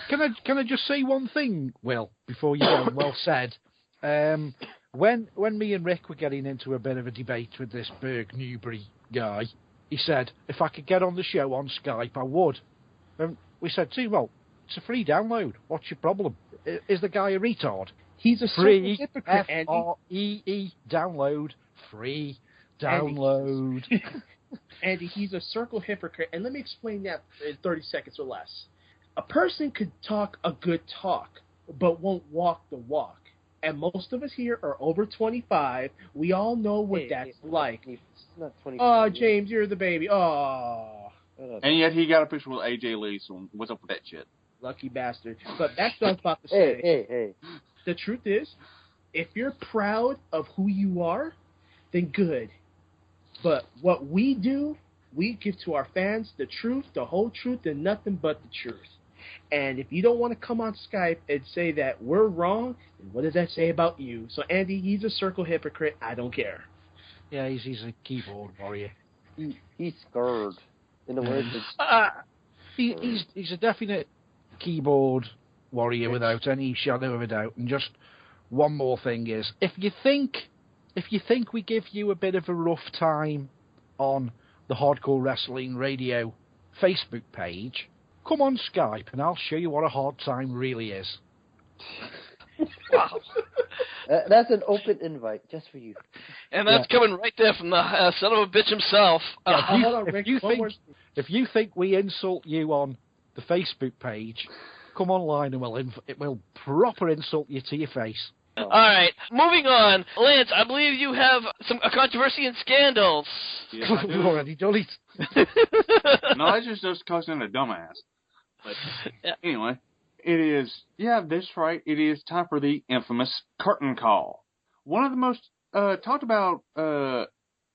Can I just say one thing, Will, before you go? Well said. When me and Rick were getting into a bit of a debate with this Berg Newbury guy, he said, if I could get on the show on Skype, I would. And we said to him, well, it's a free download. What's your problem? Is the guy a retard? He's a free hypocrite, F-R-E-E, download, free download. Andy, he's a circle hypocrite, and let me explain that in 30 seconds or less. A person could talk a good talk, but won't walk the walk. And most of us here are over 25. We all know what that's like. It's not 25. Oh, James, you're the baby. Oh. And yet he got a picture with AJ Lee, so what's up with that shit? Lucky bastard. But that's what I was about to say. Hey. The truth is, if you're proud of who you are, then good. But what we do, we give to our fans the truth, the whole truth, and nothing but the truth. And if you don't want to come on Skype and say that we're wrong, then what does that say about you? So, Andy, he's a circle hypocrite. I don't care. Yeah, he's a keyboard warrior. He's scared. In the words he's a definite keyboard warrior without any shadow of a doubt. And just one more thing is, if you think we give you a bit of a rough time on the Hardcore Wrestling Radio Facebook page, come on Skype and I'll show you what a hard time really is. Wow. That's an open invite just for you. And that's coming right there from the son of a bitch himself. If you think we insult you on the Facebook page, come online and we'll proper insult you to your face. All right, moving on. Lance, I believe you have a controversy and scandals. Yes, I do. We've already done it. No, that's just causing a dumbass. But anyway, it is, that's right, it is time for the infamous curtain call. One of the most talked about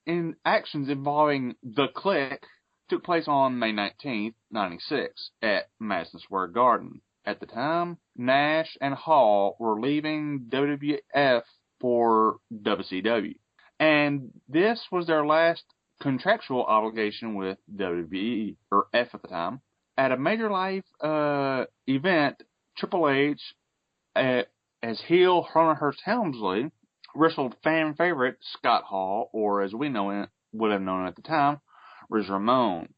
in actions involving the Click took place on May 19th, 1996 at Madison Square Garden. At the time, Nash and Hall were leaving WWF for WCW. And this was their last contractual obligation with WWE, or F at the time. At a major live event, Triple H, as heel Hunter Helmsley, wrestled fan favorite Scott Hall, or as we would have known at the time, Razor Ramon.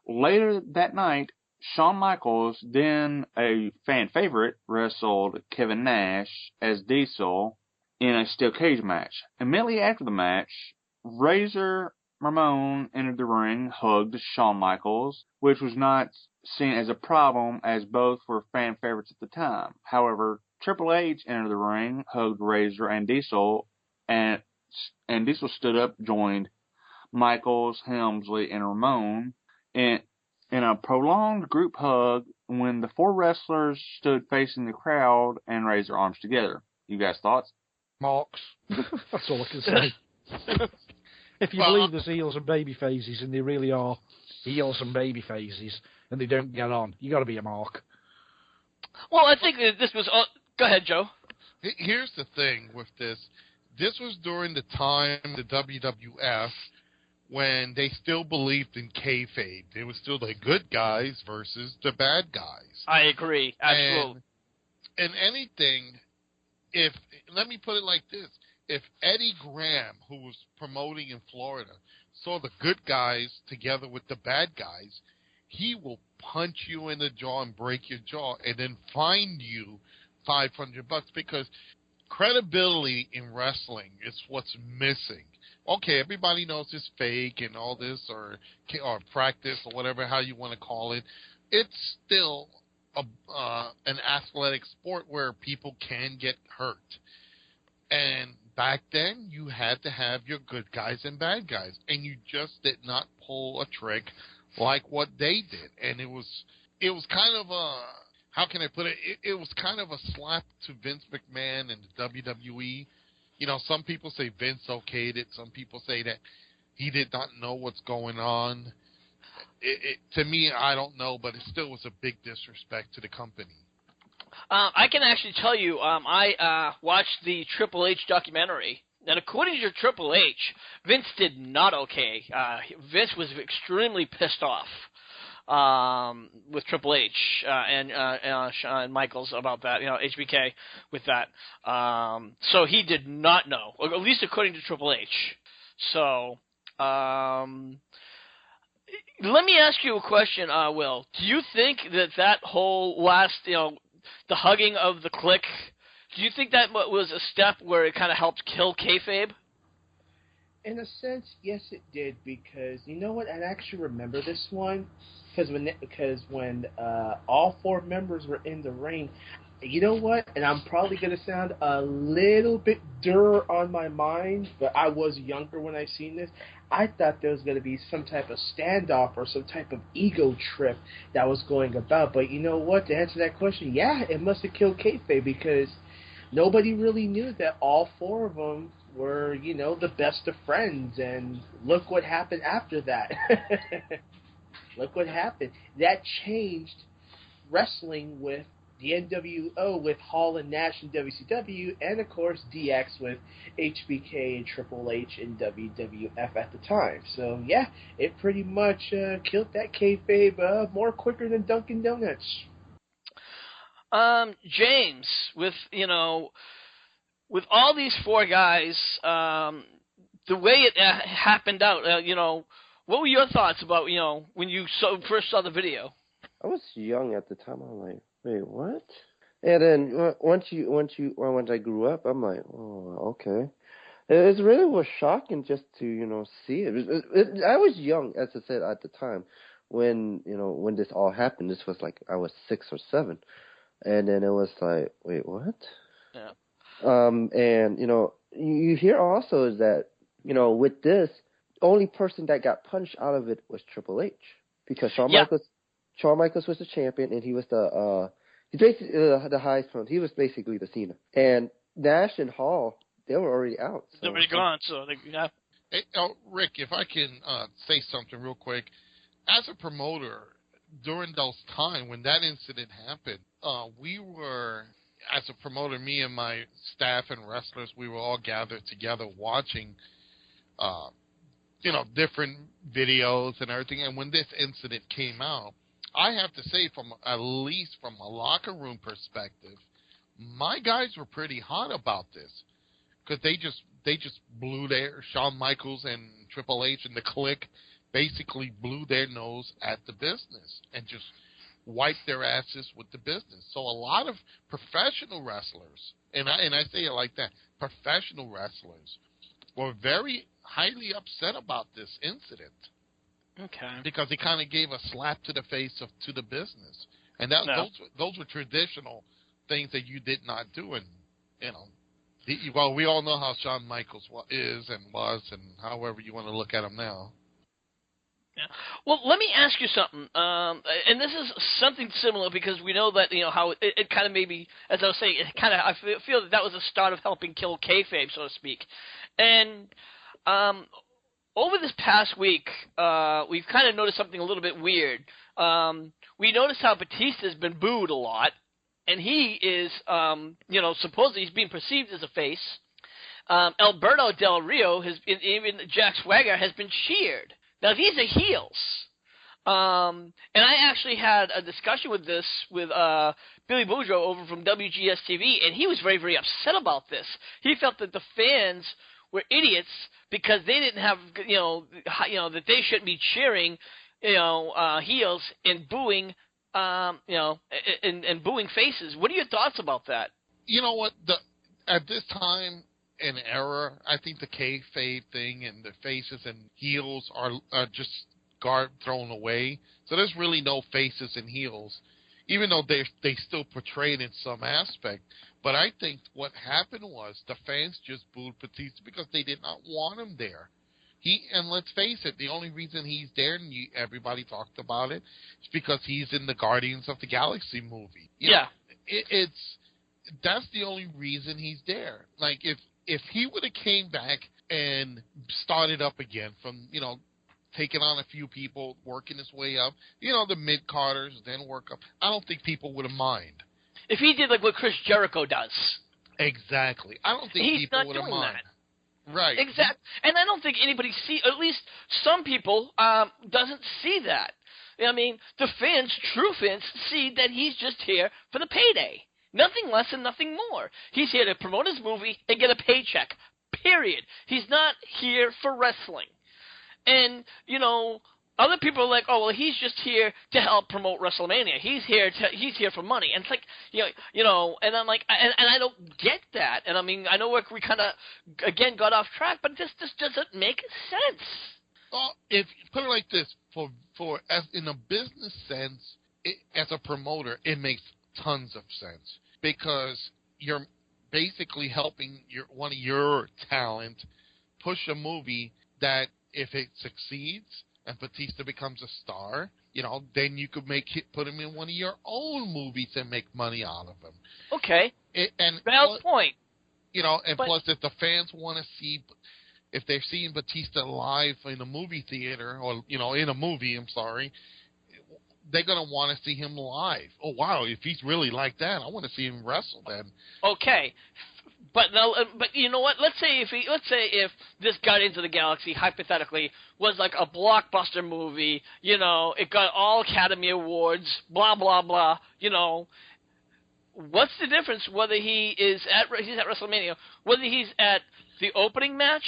Later that night, Shawn Michaels, then a fan favorite, wrestled Kevin Nash as Diesel in a steel cage match. Immediately after the match, Razor Ramon entered the ring, hugged Shawn Michaels, which was not seen as a problem as both were fan favorites at the time. However, Triple H entered the ring, hugged Razor and Diesel, and Diesel stood up, joined Michaels, Helmsley, and Ramon in a prolonged group hug when the four wrestlers stood facing the crowd and raised their arms together. You guys' thoughts? Marks. That's all I can say. If you believe there's heels and baby phases, and they really are heels and baby phases, and they don't get on, you got to be a mark. Well, I think that this was... Go ahead, Joe. Here's the thing with this. This was during the time the WWF when they still believed in kayfabe. They were still the good guys versus the bad guys. I agree. Absolutely. And anything, let me put it like this. If Eddie Graham, who was promoting in Florida, saw the good guys together with the bad guys, he will punch you in the jaw and break your jaw and then fine you $500 because credibility in wrestling is what's missing. Okay, everybody knows it's fake and all this or practice or whatever, how you want to call it. It's still an athletic sport where people can get hurt. And back then, you had to have your good guys and bad guys, and you just did not pull a trick like what they did. And it was kind of a, how can I put it? It was kind of a slap to Vince McMahon and the WWE. You know, some people say Vince okayed it. Some people say that he did not know what's going on. To me, I don't know, but it still was a big disrespect to the company. I can actually tell you, I watched the Triple H documentary, and according to Triple H, Vince did not okay. Vince was extremely pissed off. with Triple H and Shawn Michaels about that, HBK with that. So he did not know, or at least according to Triple H. So let me ask you a question, Will. Do you think that whole last, the hugging of the Clique, do you think that was a step where it kind of helped kill kayfabe? In a sense, yes, it did, because you know what? I actually remember this one because when all four members were in the ring, you know what? And I'm probably going to sound a little bit on my mind, but I was younger when I seen this. I thought there was going to be some type of standoff or some type of ego trip that was going about. But you know what? To answer that question, yeah, it must have killed kayfabe, because nobody really knew that all four of them were, the best of friends. And look what happened after that. Look what happened. That changed wrestling with the NWO with Hall and Nash in WCW, and of course DX with HBK and Triple H in WWF at the time. So yeah, it pretty much killed that kayfabe more quicker than Dunkin' Donuts. James, with with all these four guys, the way it happened out, what were your thoughts about when you first saw the video? I was young at the time. I'm like, wait, what? And then once I grew up, I'm like, oh, okay. It really was shocking just to see it. I was young, as I said, at the time when this all happened. This was like I was 6 or 7, and then it was like, wait, what? Yeah. And you hear also is that with this, the only person that got punched out of it was Triple H, because Shawn Michaels was the champion, and he was he's basically the highest point. He was basically the Cena. And Nash and Hall, they were already out. So. They're already gone, so yeah. Hey, Rick, if I can say something real quick. As a promoter, during those times when that incident happened, we were, as a promoter, me and my staff and wrestlers, we were all gathered together watching, different videos and everything. And when this incident came out, I have to say, at least from a locker room perspective, my guys were pretty hot about this, because they just blew Shawn Michaels and Triple H and the Clique basically blew their nose at the business and just wiped their asses with the business. So a lot of professional wrestlers, and I say it like that, professional wrestlers were very highly upset about this incident. Okay. Because it kind of gave a slap to the face to the business, and those were traditional things that you did not do. And well, we all know how Shawn Michaels is and was, and however you want to look at him now. Yeah. Well, let me ask you something, and this is something similar, because we know that how it kind of maybe, as I was saying, it kind of I feel that was the start of helping kill kayfabe, so to speak, and over this past week, we've kind of noticed something a little bit weird. We noticed how Batista's been booed a lot, and he is, supposedly he's being perceived as a face. Alberto Del Rio even Jack Swagger has been cheered. Now, these are heels. And I actually had a discussion with Billy Boudreaux over from WGS TV, and he was very, very upset about this. He felt that the fans were idiots because they didn't have, that they shouldn't be cheering, heels and booing, and booing faces. What are your thoughts about that? You know what? At this time and era, I think the kayfabe thing and the faces and heels are just thrown away. So there's really no faces and heels, even though they still portrayed in some aspect. But I think what happened was the fans just booed Batista because they did not want him there. And let's face it, the only reason he's there, and everybody talked about it, is because he's in the Guardians of the Galaxy movie. That's the only reason he's there. Like, if he would have came back and started up again from, taking on a few people, working his way up, the mid-carders, then work up, I don't think people would have mind. If he did like what Chris Jericho does. Exactly. I don't think people would have mind. Right. Exactly. And I don't think anybody at least some people, doesn't see that. I mean, the fans, true fans, see that he's just here for the payday. Nothing less and nothing more. He's here to promote his movie and get a paycheck. Period. He's not here for wrestling. And, other people are like, oh, well, he's just here to help promote WrestleMania. He's here for money. And it's like, and I'm like, and I don't get that. And I mean, I know we kind of, again, got off track, but this doesn't make sense. Well, if put it like this, as in a business sense, as a promoter, it makes tons of sense because you're basically helping one of your talent push a movie that if it succeeds and Batista becomes a star, then you could put him in one of your own movies and make money out of him. Okay. Valid point. Plus if the fans want to see, if they're seeing Batista live in a movie theater or, in a movie, they're going to want to see him live. Oh, wow, if he's really like that, I want to see him wrestle then. Okay. But you know what? Let's say if this Guardians of the Galaxy hypothetically was like a blockbuster movie, it got all Academy Awards, blah blah blah. What's the difference whether he's at WrestleMania, whether he's at the opening match,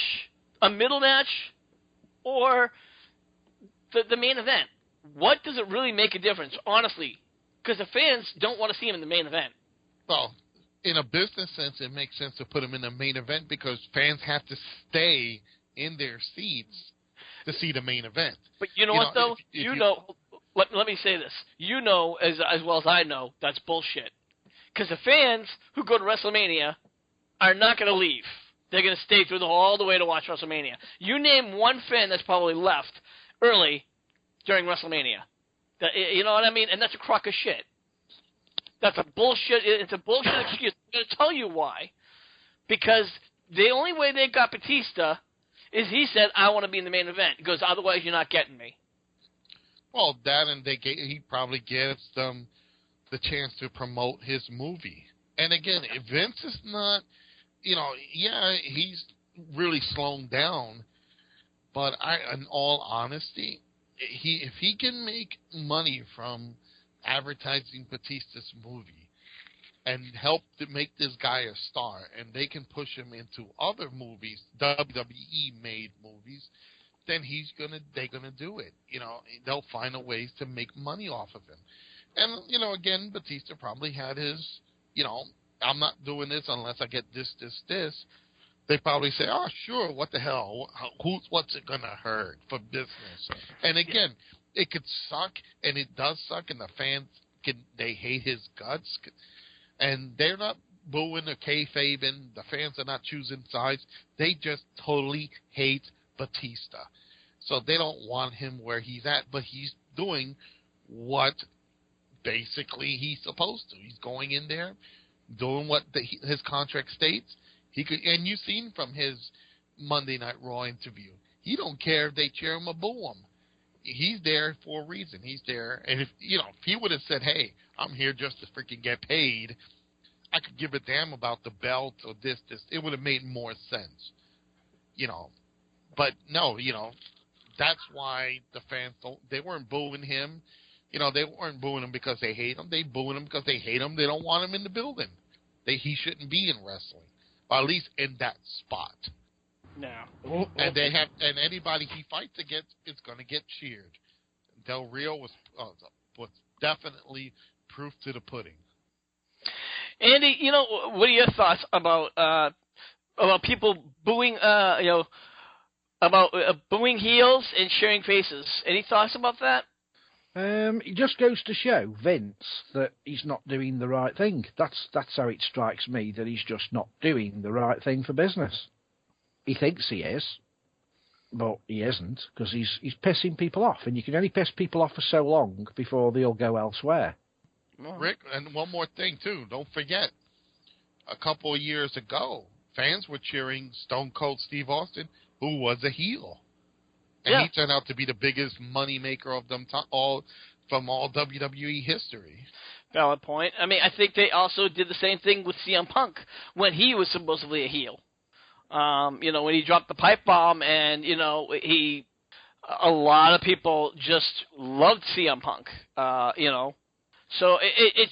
a middle match, or the main event? What does it really make a difference, honestly? Because the fans don't want to see him in the main event. Well, in a business sense, it makes sense to put him in the main event because fans have to stay in their seats to see the main event. But you know what, though? Let me say this. As well as I know, that's bullshit. Because the fans who go to WrestleMania are not going to leave. They're going to stay through all the way to watch WrestleMania. You name one fan that's probably left early during WrestleMania. You know what I mean? And that's a crock of shit. That's a bullshit. It's a bullshit excuse. I'm going to tell you why. Because the only way they got Batista is he said, I want to be in the main event. He goes, otherwise you're not getting me. Well, that and he probably gives them the chance to promote his movie. And again, if Vince is not, he's really slowing down. But in all honesty, if he can make money from advertising Batista's movie and help to make this guy a star, and they can push him into other movies, WWE-made movies, then they're gonna do it. They'll find a ways to make money off of him. And again, Batista probably had his, I'm not doing this unless I get this. They probably say, oh, sure, what the hell? What's it gonna hurt for business? And again, it could suck, and it does suck, and the fans they hate his guts, and they're not booing or kayfabing. The fans are not choosing sides. They just totally hate Batista. So they don't want him where he's at, but he's doing what basically he's supposed to. He's going in there, doing what his contract states. He could, and you've seen from his Monday Night Raw interview, he don't care if they cheer him or boo him. He's there for a reason. He's there, and if he would have said, "Hey, I'm here just to freaking get paid," I could give a damn about the belt or this. It would have made more sense, But no, that's why the fans they weren't booing him. They weren't booing him because they hate him. They booing him because they hate him. They don't want him in the building. He shouldn't be in wrestling, or at least in that spot. No. And anybody he fights against is going to get cheered. Del Rio was definitely proof to the pudding. Andy, what are your thoughts about people booing, about booing heels and cheering faces? Any thoughts about that? It just goes to show Vince that he's not doing the right thing. That's how it strikes me, that he's just not doing the right thing for business. He thinks he is, but he isn't, because he's pissing people off, and you can only piss people off for so long before they'll go elsewhere. Rick, and one more thing, too. Don't forget, a couple of years ago, fans were cheering Stone Cold Steve Austin, who was a heel. And he turned out to be the biggest money maker of them from all WWE history. Valid point. I mean, I think they also did the same thing with CM Punk when he was supposedly a heel. When he dropped the pipe bomb, and a lot of people just loved CM Punk. So it